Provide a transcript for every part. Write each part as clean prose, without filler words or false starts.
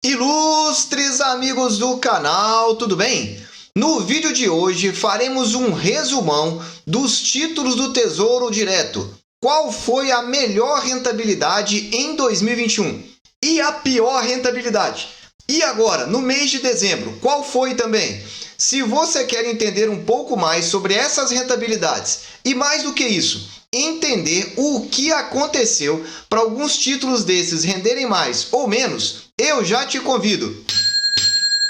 Ilustres amigos do canal, tudo bem? No vídeo de hoje faremos um resumão dos títulos do Tesouro Direto. Qual foi a melhor rentabilidade em 2021 e a pior rentabilidade? E agora, no mês de dezembro, qual foi também? Se você quer entender um pouco mais sobre essas rentabilidades e mais do que isso, entender o que aconteceu para alguns títulos desses renderem mais ou menos, eu já te convido.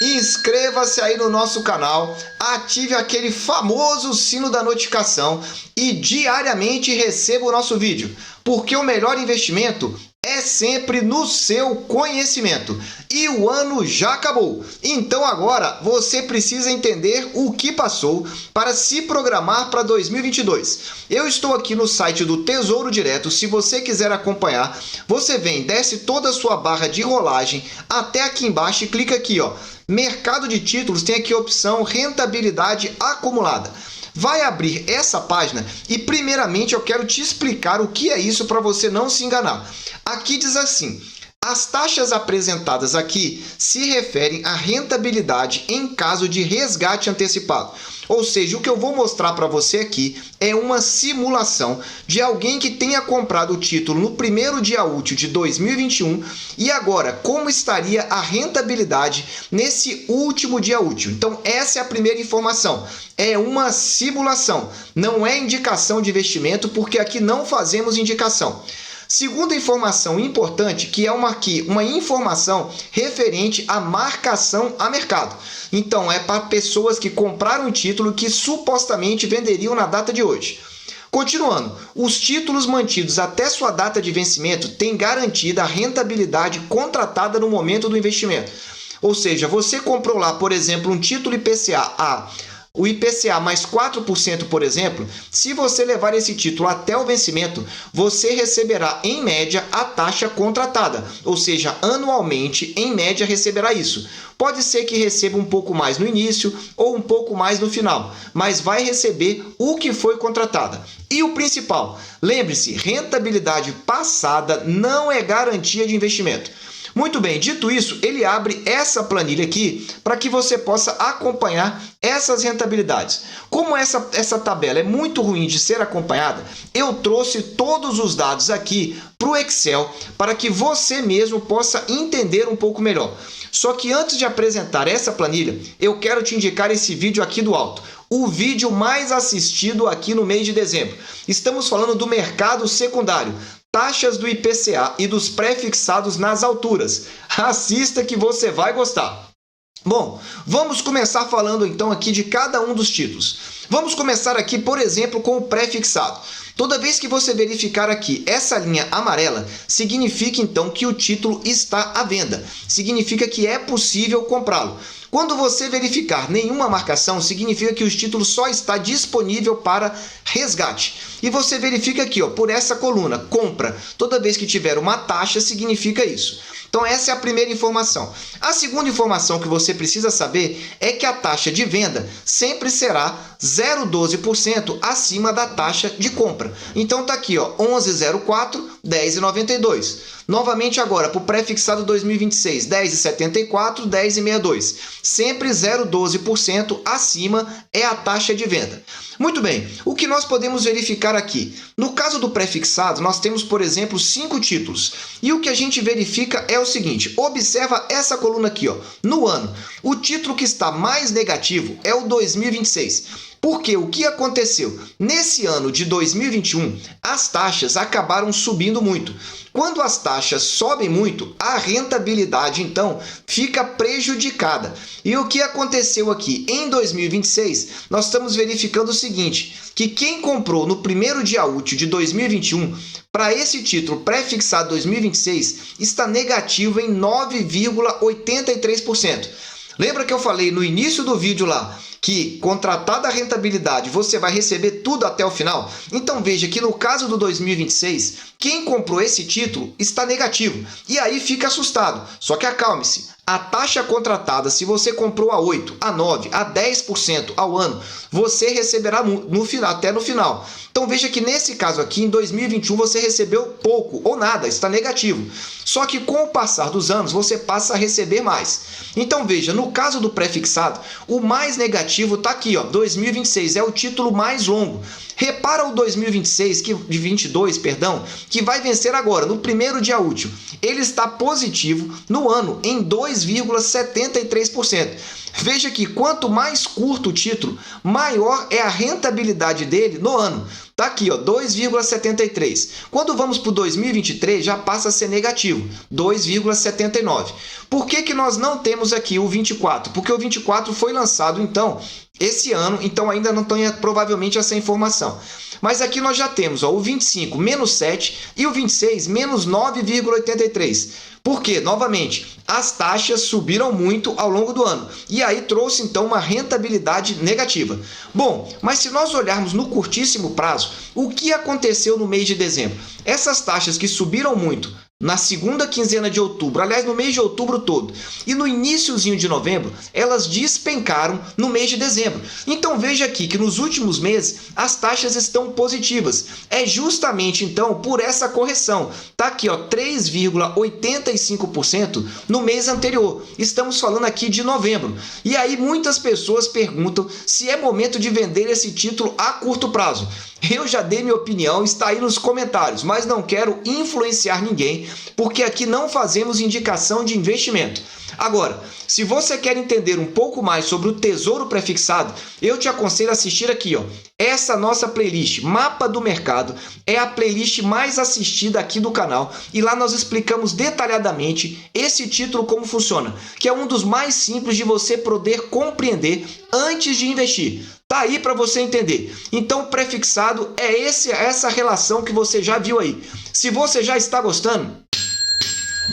Inscreva-se aí no nosso canal, ative aquele famoso sino da notificação e diariamente receba o nosso vídeo, porque o melhor investimento é sempre no seu conhecimento. E o ano já acabou, então agora você precisa entender o que passou para se programar para 2022. Eu estou aqui no site do Tesouro Direto, se você quiser acompanhar, você vem, desce toda a sua barra de rolagem até aqui embaixo e clica aqui, ó, Mercado de Títulos, tem aqui a opção Rentabilidade Acumulada. Vai abrir essa página e primeiramente eu quero te explicar o que é isso para você não se enganar. Aqui diz assim: as taxas apresentadas aqui se referem à rentabilidade em caso de resgate antecipado. Ou seja, o que eu vou mostrar para você aqui é uma simulação de alguém que tenha comprado o título no primeiro dia útil de 2021 e agora como estaria a rentabilidade nesse último dia útil. Então essa é a primeira informação. É uma simulação, não é indicação de investimento, porque aqui não fazemos indicação. Segunda informação importante, que é uma informação referente à marcação a mercado. Então, é para pessoas que compraram um título que supostamente venderiam na data de hoje. Continuando, os títulos mantidos até sua data de vencimento têm garantida a rentabilidade contratada no momento do investimento. Ou seja, você comprou lá, por exemplo, um título IPCA o IPCA mais 4%, por exemplo, se você levar esse título até o vencimento, você receberá, em média, a taxa contratada, ou seja, anualmente, em média, receberá isso. Pode ser que receba um pouco mais no início ou um pouco mais no final, mas vai receber o que foi contratada. E o principal, lembre-se, rentabilidade passada não é garantia de investimento. Muito bem, dito isso, ele abre essa planilha aqui para que você possa acompanhar essas rentabilidades. Como essa tabela é muito ruim de ser acompanhada, eu trouxe todos os dados aqui para o Excel para que você mesmo possa entender um pouco melhor. Só que antes de apresentar essa planilha, eu quero te indicar esse vídeo aqui do alto. O vídeo mais assistido aqui no mês de dezembro. Estamos falando do mercado secundário. Taxas do IPCA e dos pré-fixados nas alturas. Assista que você vai gostar. Bom, vamos começar falando então aqui de cada um dos títulos. Vamos começar aqui, por exemplo, com o pré-fixado. Toda vez que você verificar aqui essa linha amarela, significa então que o título está à venda. Significa que é possível comprá-lo. Quando você verificar nenhuma marcação, significa que o título só está disponível para resgate. E você verifica aqui, ó, por essa coluna, compra. Toda vez que tiver uma taxa, significa isso. Então essa é a primeira informação. A segunda informação que você precisa saber é que a taxa de venda sempre será 0,12% acima da taxa de compra. Então tá aqui, ó, 11,04, 10,92. Novamente agora, para o pré-fixado 2026, 10,74, 10,62. Sempre 0,12% acima é a taxa de venda. Muito bem, o que nós podemos verificar aqui? No caso do pré-fixado, nós temos, por exemplo, 5 títulos. E o que a gente verifica é o seguinte, observa essa coluna aqui, ó, no ano. O título que está mais negativo é o 2026. Porque o que aconteceu? Nesse ano de 2021, as taxas acabaram subindo muito. Quando as taxas sobem muito, a rentabilidade, então, fica prejudicada. E o que aconteceu aqui? Em 2026, nós estamos verificando o seguinte, que quem comprou no primeiro dia útil de 2021, para esse título pré-fixado 2026, está negativo em 9,83%. Lembra que eu falei no início do vídeo lá, que contratada a rentabilidade você vai receber tudo até o final? Então veja que no caso do 2026, quem comprou esse título está negativo. E aí fica assustado. Só que acalme-se. A taxa contratada, se você comprou a 8, a 9, a 10% ao ano, você receberá no final, até no final. Então veja que nesse caso aqui, em 2021, você recebeu pouco ou nada, está negativo. Só que com o passar dos anos, você passa a receber mais. Então veja, no caso do pré-fixado, o mais negativo está aqui, ó, 2026, é o título mais longo. Repara o 2026, de 22, perdão, que vai vencer agora, no primeiro dia útil. Ele está positivo no ano em 2,73%. Veja que quanto mais curto o título, maior é a rentabilidade dele no ano. Tá aqui, ó, 2,73. Quando vamos para o 2023, já passa a ser negativo, 2,79. Por que nós não temos aqui o 24? Porque o 24 foi lançado, então, esse ano, então ainda não tem provavelmente essa informação. Mas aqui nós já temos, ó, o 25 menos 7 e o 26 menos 9,83. Por quê? Novamente, as taxas subiram muito ao longo do ano e aí trouxe então uma rentabilidade negativa. Bom, mas se nós olharmos no curtíssimo prazo, o que aconteceu no mês de dezembro? Essas taxas que subiram muito na segunda quinzena de outubro, aliás, no mês de outubro todo, e no iniciozinho de novembro, elas despencaram no mês de dezembro. Então veja aqui que nos últimos meses as taxas estão positivas. É justamente então por essa correção. Tá aqui, ó, 3,85% no mês anterior. Estamos falando aqui de novembro. E aí muitas pessoas perguntam se é momento de vender esse título a curto prazo. Eu já dei minha opinião, está aí nos comentários, mas não quero influenciar ninguém, porque aqui não fazemos indicação de investimento. Agora, se você quer entender um pouco mais sobre o Tesouro Prefixado, eu te aconselho a assistir aqui, ó. Essa nossa playlist, Mapa do Mercado, é a playlist mais assistida aqui do canal e lá nós explicamos detalhadamente esse título como funciona, que é um dos mais simples de você poder compreender antes de investir. Tá aí para você entender. Então, o prefixado é essa relação que você já viu aí. Se você já está gostando,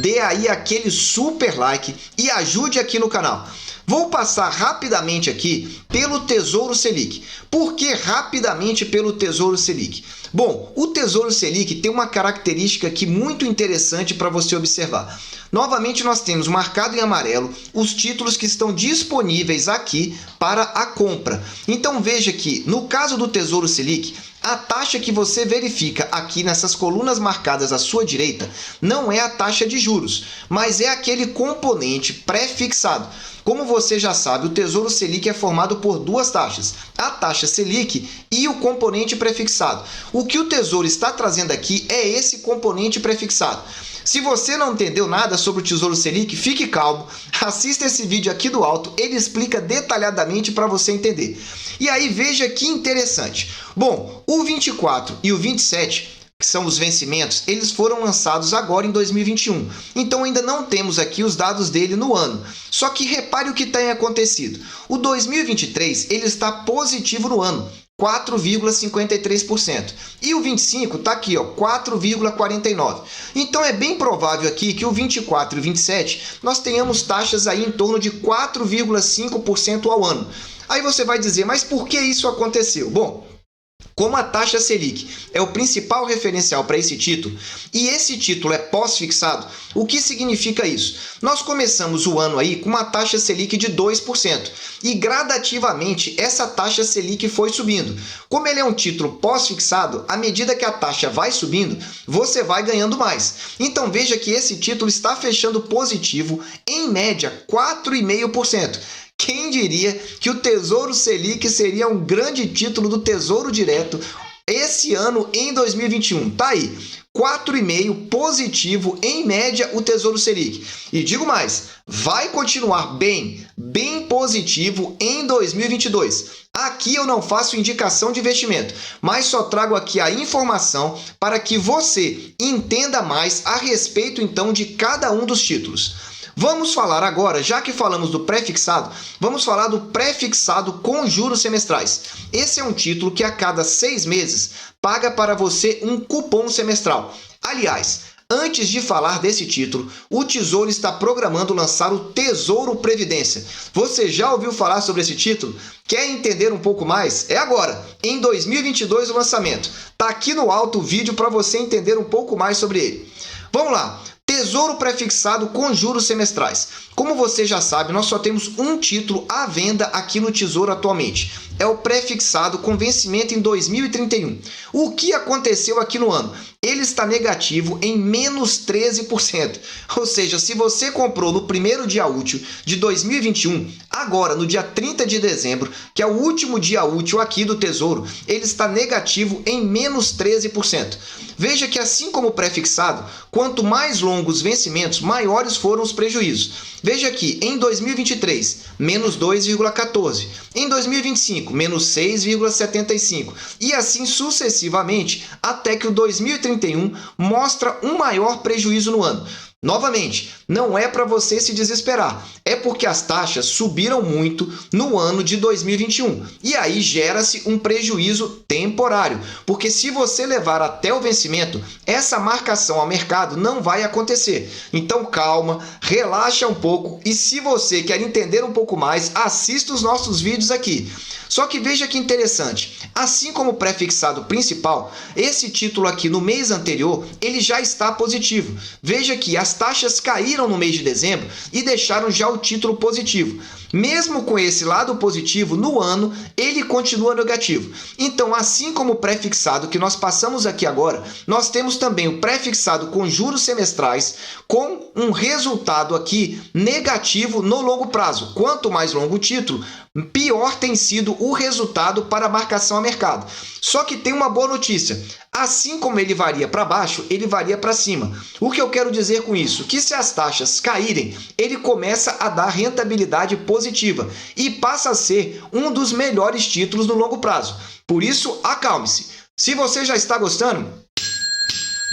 dê aí aquele super like e ajude aqui no canal. Vou passar rapidamente aqui pelo Tesouro Selic. Por que rapidamente pelo Tesouro Selic? Bom, o Tesouro Selic tem uma característica aqui muito interessante para você observar. Novamente, nós temos marcado em amarelo os títulos que estão disponíveis aqui para a compra. Então veja que, no caso do Tesouro Selic, a taxa que você verifica aqui nessas colunas marcadas à sua direita não é a taxa de juros, mas é aquele componente pré-fixado. Como você já sabe, o Tesouro Selic é formado por duas taxas, a taxa Selic e o componente prefixado. O que o Tesouro está trazendo aqui é esse componente prefixado. Se você não entendeu nada sobre o Tesouro Selic, fique calmo, assista esse vídeo aqui do alto, ele explica detalhadamente para você entender. E aí veja que interessante. Bom, o 24 e o 27, que são os vencimentos, eles foram lançados agora em 2021. Então ainda não temos aqui os dados dele no ano. Só que repare o que tem acontecido. O 2023 ele está positivo no ano, 4,53%. E o 25 está aqui, ó, 4,49%. Então é bem provável aqui que o 24 e o 27 nós tenhamos taxas aí em torno de 4,5% ao ano. Aí você vai dizer, mas por que isso aconteceu? Bom, como a taxa Selic é o principal referencial para esse título, e esse título é pós-fixado, o que significa isso? Nós começamos o ano aí com uma taxa Selic de 2%, e gradativamente essa taxa Selic foi subindo. Como ele é um título pós-fixado, à medida que a taxa vai subindo, você vai ganhando mais. Então veja que esse título está fechando positivo, em média 4,5%. Quem diria que o Tesouro Selic seria um grande título do Tesouro Direto esse ano em 2021? Tá aí, 4,5% positivo em média o Tesouro Selic. E digo mais, vai continuar bem positivo em 2022. Aqui eu não faço indicação de investimento, mas só trago aqui a informação para que você entenda mais a respeito então de cada um dos títulos. Vamos falar agora, já que falamos do pré-fixado, vamos falar do pré-fixado com juros semestrais. Esse é um título que a cada 6 meses paga para você um cupom semestral. Aliás, antes de falar desse título, o Tesouro está programando lançar o Tesouro Previdência. Você já ouviu falar sobre esse título? Quer entender um pouco mais? É agora, em 2022 o lançamento. Tá aqui no alto o vídeo para você entender um pouco mais sobre ele. Vamos lá. Tesouro prefixado com juros semestrais. Como você já sabe, nós só temos um título à venda aqui no Tesouro atualmente. É o prefixado com vencimento em 2031. O que aconteceu aqui no ano? Ele está negativo em menos 13%. Ou seja, se você comprou no primeiro dia útil de 2021, agora no dia 30 de dezembro, que é o último dia útil aqui do Tesouro, ele está negativo em menos 13%. Veja que assim como o prefixado, quanto mais longos os vencimentos, maiores foram os prejuízos. Veja aqui, em 2023, menos 2,14. Em 2025, menos 6,75. E assim sucessivamente, até que o 2031 mostra um maior prejuízo no ano. Novamente, não é para você se desesperar, é porque as taxas subiram muito no ano de 2021 e aí gera-se um prejuízo temporário, porque se você levar até o vencimento, essa marcação ao mercado não vai acontecer. Então calma, relaxa um pouco e se você quer entender um pouco mais, assista os nossos vídeos aqui. Só que veja que interessante, assim como o prefixado principal, esse título aqui no mês anterior, ele já está positivo. Veja que as taxas caíram no mês de dezembro e deixaram já o título positivo. Mesmo com esse lado positivo, no ano, ele continua negativo. Então, assim como o prefixado que nós passamos aqui agora, nós temos também o prefixado com juros semestrais, com um resultado aqui negativo no longo prazo. Quanto mais longo o título, pior tem sido o resultado para a marcação a mercado. Só que tem uma boa notícia. Assim como ele varia para baixo, ele varia para cima. O que eu quero dizer com isso? Que se as taxas caírem, ele começa a dar rentabilidade positiva e passa a ser um dos melhores títulos no longo prazo. Por isso, acalme-se. Se você já está gostando,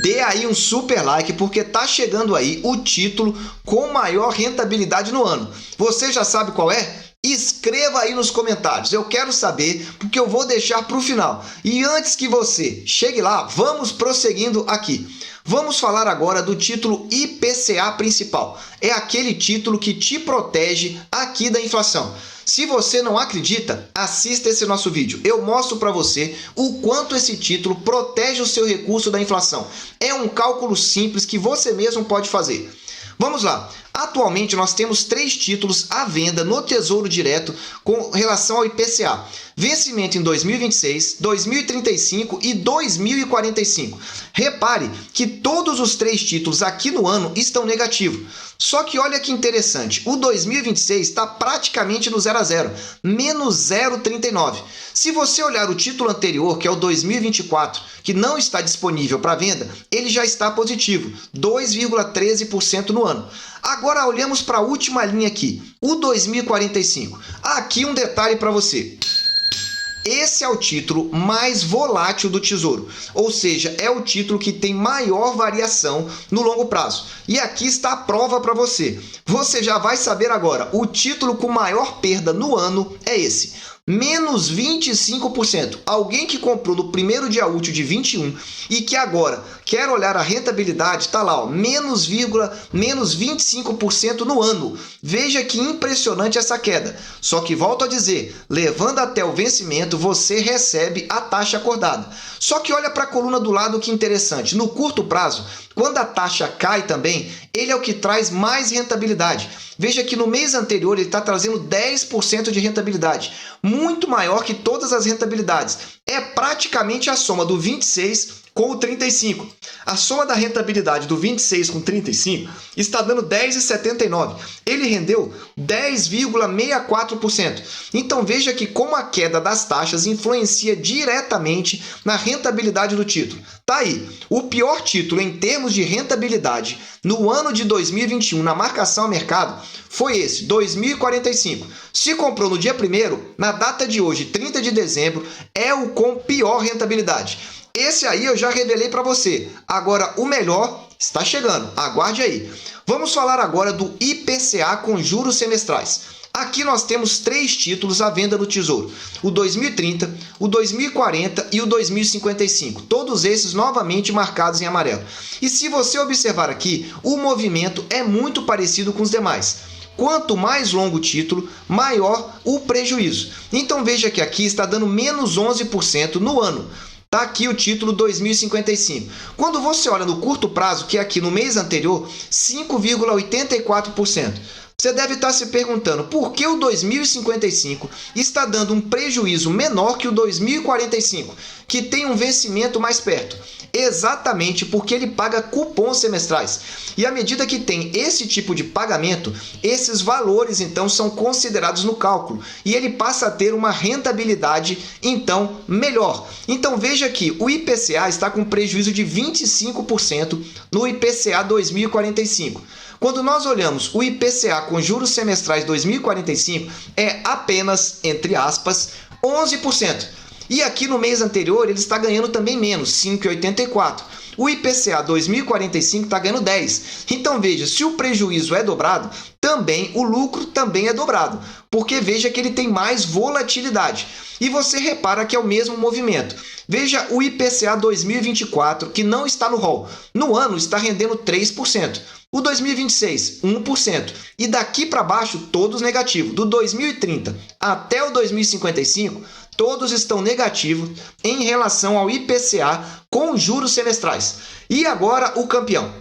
dê aí um super like, porque está chegando aí o título com maior rentabilidade no ano. Você já sabe qual é? Escreva aí nos comentários, eu quero saber, porque eu vou deixar para o final. E antes que você chegue lá, vamos prosseguindo aqui. Vamos falar agora do título IPCA principal. É aquele título que te protege aqui da inflação. Se você não acredita, assista esse nosso vídeo. Eu mostro para você o quanto esse título protege o seu recurso da inflação. É um cálculo simples que você mesmo pode fazer. Vamos lá. Atualmente nós temos 3 títulos à venda no Tesouro Direto com relação ao IPCA. Vencimento em 2026, 2035 e 2045. Repare que todos os 3 títulos aqui no ano estão negativos. Só que olha que interessante, o 2026 está praticamente no 0 a 0, menos 0,39. Se você olhar o título anterior, que é o 2024, que não está disponível para venda, ele já está positivo, 2,13% no ano. Agora olhamos para a última linha aqui, o 2045. Aqui um detalhe para você. Esse é o título mais volátil do Tesouro, ou seja, é o título que tem maior variação no longo prazo. E aqui está a prova para você. Você já vai saber agora, o título com maior perda no ano é esse. Menos 25%. Alguém que comprou no primeiro dia útil de 21 e que agora quer olhar a rentabilidade, está lá, ó, menos 25% no ano. Veja que impressionante essa queda. Só que volto a dizer, levando até o vencimento, você recebe a taxa acordada. Só que olha para a coluna do lado que interessante. No curto prazo, quando a taxa cai também, ele é o que traz mais rentabilidade. Veja que no mês anterior ele está trazendo 10% de rentabilidade, muito maior que todas as rentabilidades. É praticamente a soma do 26 com o 35. A soma da rentabilidade do 26 com 35 está dando 10,79. Ele rendeu 10,64%. Então veja que como a queda das taxas influencia diretamente na rentabilidade do título. Tá aí, o pior título em termos de rentabilidade no ano de 2021 na marcação a mercado foi esse, 2045. Se comprou no dia 1º, na data de hoje, 30 de dezembro, é o com pior rentabilidade. Esse aí eu já revelei para você. Agora, o melhor está chegando. Aguarde aí. Vamos falar agora do IPCA com juros semestrais. Aqui nós temos 3 títulos à venda no Tesouro. O 2030, o 2040 e o 2055. Todos esses novamente marcados em amarelo. E se você observar aqui, o movimento é muito parecido com os demais. Quanto mais longo o título, maior o prejuízo. Então veja que aqui está dando menos 11% no ano. Tá aqui o título 2055. Quando você olha no curto prazo, que é aqui no mês anterior, 5,84%. Você deve estar se perguntando por que o 2055 está dando um prejuízo menor que o 2045, que tem um vencimento mais perto. Exatamente porque ele paga cupons semestrais. E à medida que tem esse tipo de pagamento, esses valores então são considerados no cálculo e ele passa a ter uma rentabilidade então melhor. Então veja que o IPCA está com prejuízo de 25% no IPCA 2045. Quando nós olhamos o IPCA com juros semestrais 2045, é apenas, entre aspas, 11%. E aqui no mês anterior ele está ganhando também menos, 5,84%. O IPCA 2045 está ganhando 10%. Então veja, se o prejuízo é dobrado, também o lucro também é dobrado, porque veja que ele tem mais volatilidade. E você repara que é o mesmo movimento. Veja o IPCA 2024, que não está no rol. No ano está rendendo 3%. O 2026, 1%. E daqui para baixo, todos negativos. Do 2030 até o 2055, todos estão negativos em relação ao IPCA com juros semestrais. E agora o campeão.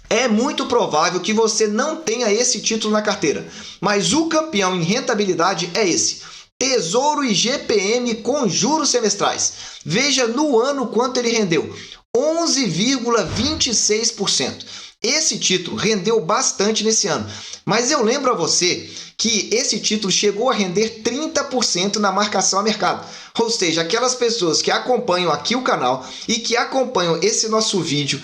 É muito provável que você não tenha esse título na carteira, mas o campeão em rentabilidade é esse. Tesouro IGPM com juros semestrais. Veja no ano quanto ele rendeu, 11,26%. Esse título rendeu bastante nesse ano, mas eu lembro a você que esse título chegou a render 30% na marcação a mercado. Ou seja, aquelas pessoas que acompanham aqui o canal e que acompanham esse nosso vídeo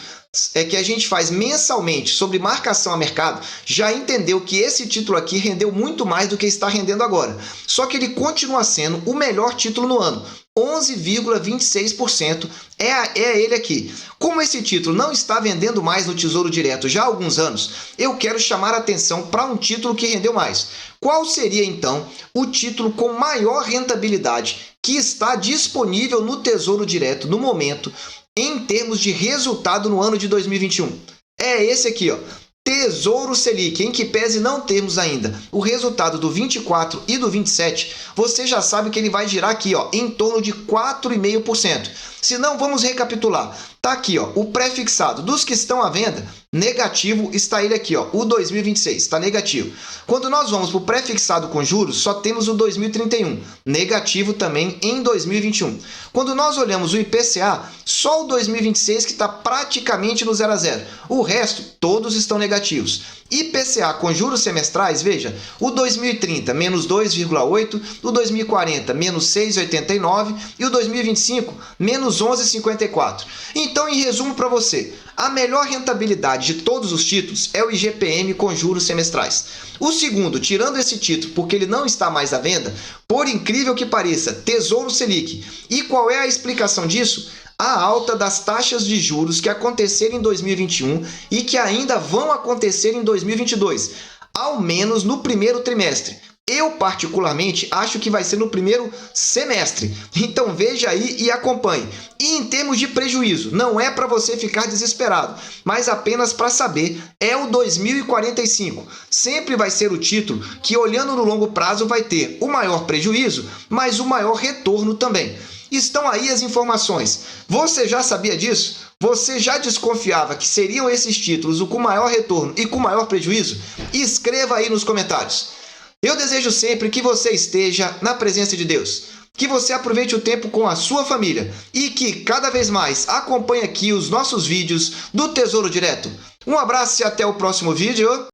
que a gente faz mensalmente sobre marcação a mercado, já entendeu que esse título aqui rendeu muito mais do que está rendendo agora. Só que ele continua sendo o melhor título no ano. 11,26% é ele aqui. Como esse título não está vendendo mais no Tesouro Direto já há alguns anos, eu quero chamar a atenção para um título que rendeu mais. Qual seria, então, o título com maior rentabilidade que está disponível no Tesouro Direto no momento, em termos de resultado no ano de 2021? É esse aqui, ó. Tesouro Selic, em que pese não termos ainda o resultado do 24 e do 27, você já sabe que ele vai girar aqui, ó, em torno de 4,5%. Se não, vamos recapitular. Tá aqui, ó, o pré-fixado dos que estão à venda, negativo está ele aqui, ó, o 2026, está negativo. Quando nós vamos para o pré-fixado com juros, só temos o 2031, negativo também em 2021. Quando nós olhamos o IPCA, só o 2026 que está praticamente no 0 a 0. O resto, todos estão negativos. IPCA com juros semestrais, veja, o 2030 menos 2,8, o 2040 menos 6,89 e o 2025 menos 11,54. Então, em resumo para você, a melhor rentabilidade de todos os títulos é o IGPM com juros semestrais. O segundo, tirando esse título porque ele não está mais à venda, por incrível que pareça, Tesouro Selic. E qual é a explicação disso? A alta das taxas de juros que aconteceram em 2021 e que ainda vão acontecer em 2022, ao menos no primeiro trimestre. Eu, particularmente, acho que vai ser no primeiro semestre. Então veja aí e acompanhe. E em termos de prejuízo, não é para você ficar desesperado, mas apenas para saber, é o 2045. Sempre vai ser o título que, olhando no longo prazo, vai ter o maior prejuízo, mas o maior retorno também. Estão aí as informações. Você já sabia disso? Você já desconfiava que seriam esses títulos o com maior retorno e com maior prejuízo? Escreva aí nos comentários. Eu desejo sempre que você esteja na presença de Deus, que você aproveite o tempo com a sua família e que cada vez mais acompanhe aqui os nossos vídeos do Tesouro Direto. Um abraço e até o próximo vídeo.